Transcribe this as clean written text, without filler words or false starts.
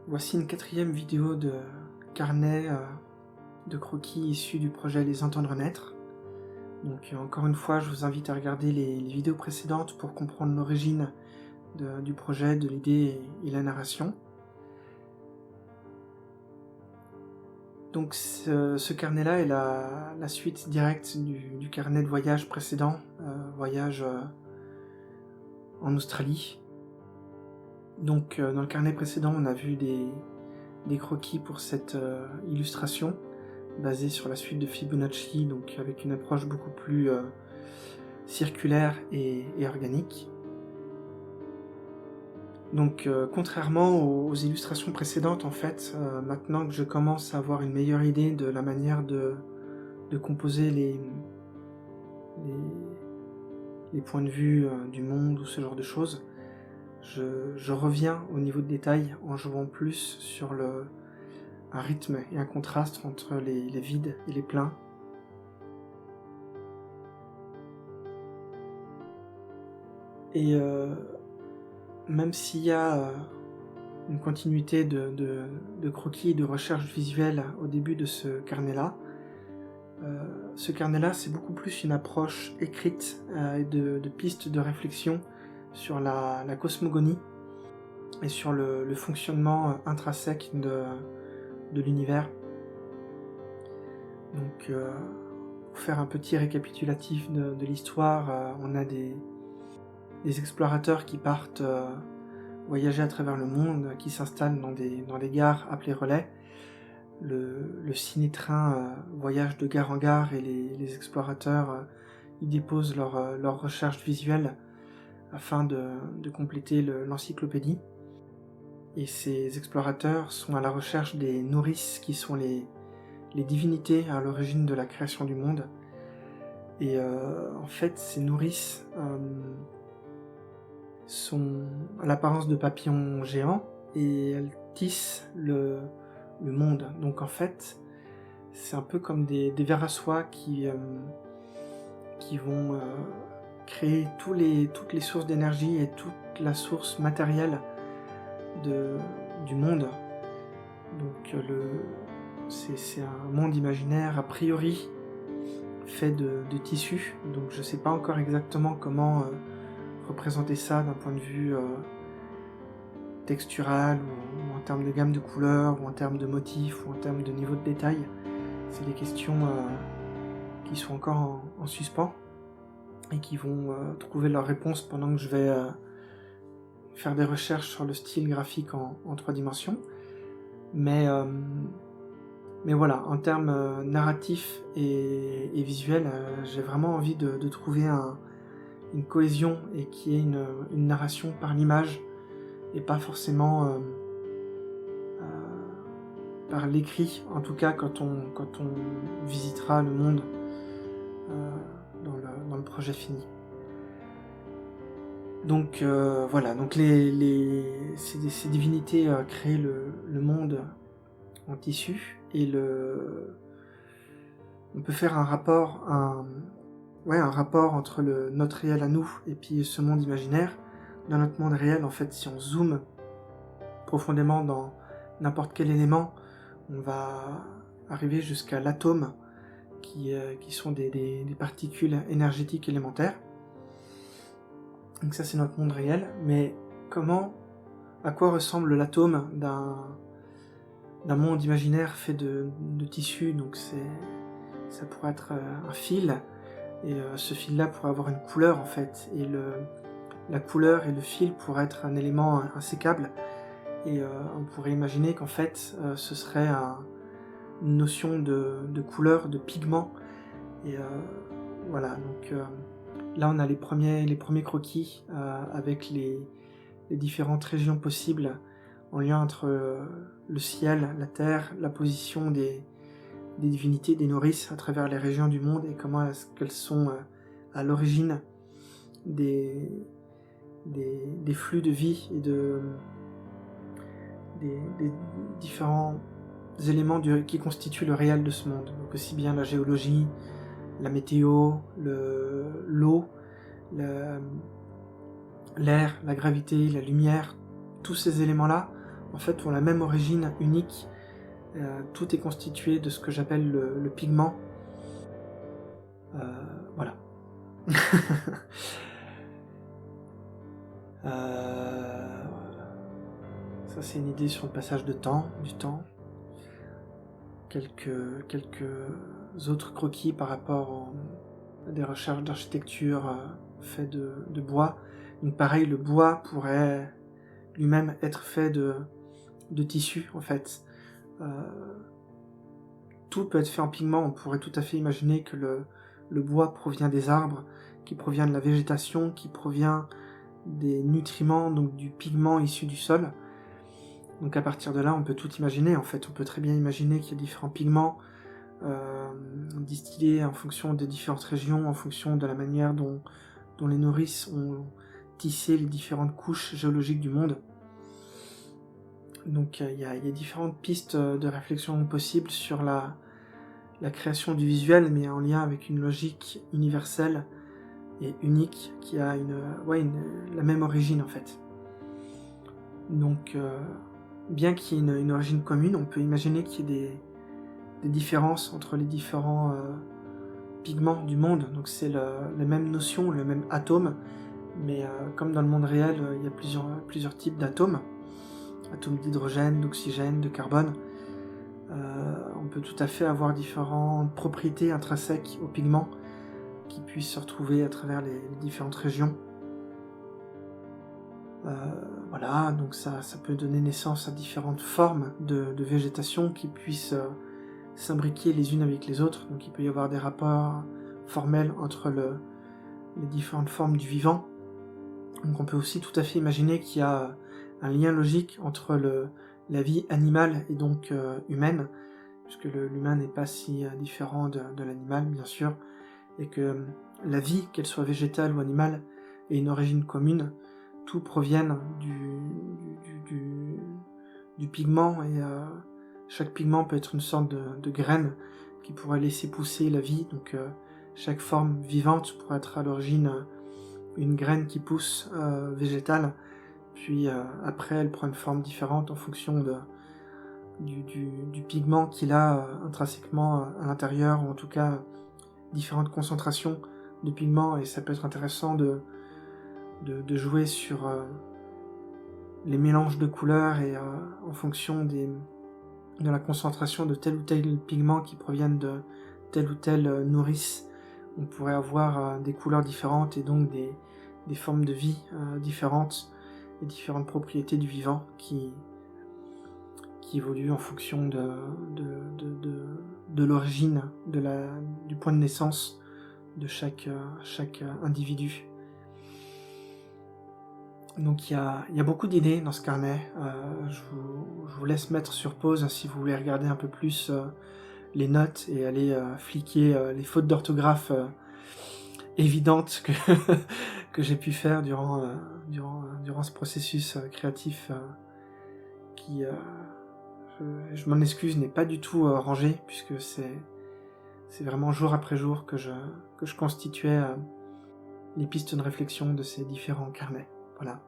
Voici une quatrième vidéo de carnet de croquis issus du projet Les Entendre Naître. Donc encore une fois, je vous invite à regarder les vidéos précédentes pour comprendre l'origine du projet, de l'idée et la narration. Donc ce carnet-là est la suite directe du carnet de voyage précédent, voyage en Australie. Donc dans le carnet précédent, on a vu des croquis pour cette illustration, basée sur la suite de Fibonacci, donc avec une approche beaucoup plus circulaire et organique. Donc contrairement aux illustrations précédentes, en fait, maintenant que je commence à avoir une meilleure idée de la manière de composer les points de vue du monde ou ce genre de choses, je reviens au niveau de détail en jouant plus sur un rythme et un contraste entre les vides et les pleins. Et même s'il y a une continuité de croquis et de recherche visuelle au début de ce carnet-là, c'est beaucoup plus une approche écrite et de pistes de réflexion sur la cosmogonie et sur le fonctionnement intrinsèque de l'univers. Donc pour faire un petit récapitulatif de l'histoire, on a des explorateurs qui partent voyager à travers le monde, qui s'installent dans des gares appelées relais. Le ciné-train voyage de gare en gare et les explorateurs y déposent leurs recherches visuelles afin de compléter l'encyclopédie. Et ces explorateurs sont à la recherche des nourrices qui sont les divinités à l'origine de la création du monde. Et en fait, ces nourrices sont à l'apparence de papillons géants et elles tissent le monde. Donc en fait, c'est un peu comme des vers à soie qui vont créer toutes les sources d'énergie et toute la source matérielle du monde. Donc c'est un monde imaginaire a priori fait de tissus, donc je sais pas encore exactement comment représenter ça d'un point de vue textural ou en termes de gamme de couleurs ou en termes de motifs ou en termes de niveau de détail. C'est des questions qui sont encore en suspens et qui vont trouver leur réponse pendant que je vais faire des recherches sur le style graphique en 3 dimensions. Mais voilà, en termes narratifs et visuels, j'ai vraiment envie de trouver une cohésion et qu'il y ait une narration par l'image et pas forcément par l'écrit, en tout cas quand on visitera le monde dans le projet fini. Donc voilà, donc ces divinités créent le monde en tissu et on peut faire un rapport entre notre réel à nous et puis ce monde imaginaire. Dans notre monde réel, en fait, si on zoome profondément dans n'importe quel élément, on va arriver jusqu'à l'atome qui sont des particules énergétiques élémentaires. Donc ça, c'est notre monde réel. Mais à quoi ressemble l'atome d'un monde imaginaire fait de tissus? Donc ça pourrait être un fil, et ce fil-là pourrait avoir une couleur en fait, et la couleur et le fil pourraient être un élément insécable, et on pourrait imaginer qu'en fait ce serait une notion de couleur, de pigment, et voilà, donc là on a les premiers croquis avec les différentes régions possibles en lien entre le ciel, la terre, la position des divinités, des nourrices à travers les régions du monde, et comment est-ce qu'elles sont à l'origine des flux de vie et des différents éléments qui constituent le réel de ce monde. Donc aussi bien la géologie, la météo, l'eau, l'air, la gravité, la lumière, tous ces éléments-là en fait, ont la même origine unique. Tout est constitué de ce que j'appelle le pigment. Voilà. Ça, c'est une idée sur le passage de temps, du temps. Quelques autres croquis par rapport à des recherches d'architecture faites de bois. Donc pareil, le bois pourrait lui-même être fait de tissu, en fait. Tout peut être fait en pigment. On pourrait tout à fait imaginer que le bois provient des arbres, qui provient de la végétation, qui provient des nutriments, donc du pigment issu du sol. Donc à partir de là, on peut tout imaginer. En fait, on peut très bien imaginer qu'il y a différents pigments distillés en fonction des différentes régions, en fonction de la manière dont les nourrices ont tissé les différentes couches géologiques du monde. Donc il y a différentes pistes de réflexion possibles sur la création du visuel, mais en lien avec une logique universelle et unique qui a la même origine en fait. Donc bien qu'il y ait une origine commune, on peut imaginer qu'il y ait des différences entre les différents pigments du monde. Donc c'est la même notion, le même atome, mais comme dans le monde réel, il y a plusieurs types d'atomes. Atomes d'hydrogène, d'oxygène, de carbone. On peut tout à fait avoir différentes propriétés intrinsèques aux pigments qui puissent se retrouver à travers les différentes régions. Voilà, donc ça peut donner naissance à différentes formes de végétation qui puissent s'imbriquer les unes avec les autres. Donc il peut y avoir des rapports formels entre les différentes formes du vivant. Donc on peut aussi tout à fait imaginer qu'il y a un lien logique entre la vie animale et donc humaine, puisque l'humain n'est pas si différent de l'animal, bien sûr, et que la vie, qu'elle soit végétale ou animale, ait une origine commune. Tout provienne du pigment, et chaque pigment peut être une sorte de graine qui pourrait laisser pousser la vie. Donc chaque forme vivante pourrait être à l'origine une graine qui pousse végétale, puis après elle prend une forme différente en fonction du pigment qu'il a intrinsèquement à l'intérieur, ou en tout cas différentes concentrations de pigments, et ça peut être intéressant de jouer sur les mélanges de couleurs et en fonction de la concentration de tel ou tel pigment qui proviennent de telle ou telle nourrice. On pourrait avoir des couleurs différentes et donc des formes de vie différentes et différentes propriétés du vivant qui évoluent en fonction de l'origine, du point de naissance de chaque individu. Donc il y a beaucoup d'idées dans ce carnet. Je vous laisse mettre sur pause si vous voulez regarder un peu plus les notes et aller fliquer les fautes d'orthographe évidentes que j'ai pu faire durant ce processus créatif qui, je m'en excuse, n'est pas du tout rangé, puisque c'est vraiment jour après jour que je constituais les pistes de réflexion de ces différents carnets. Voilà.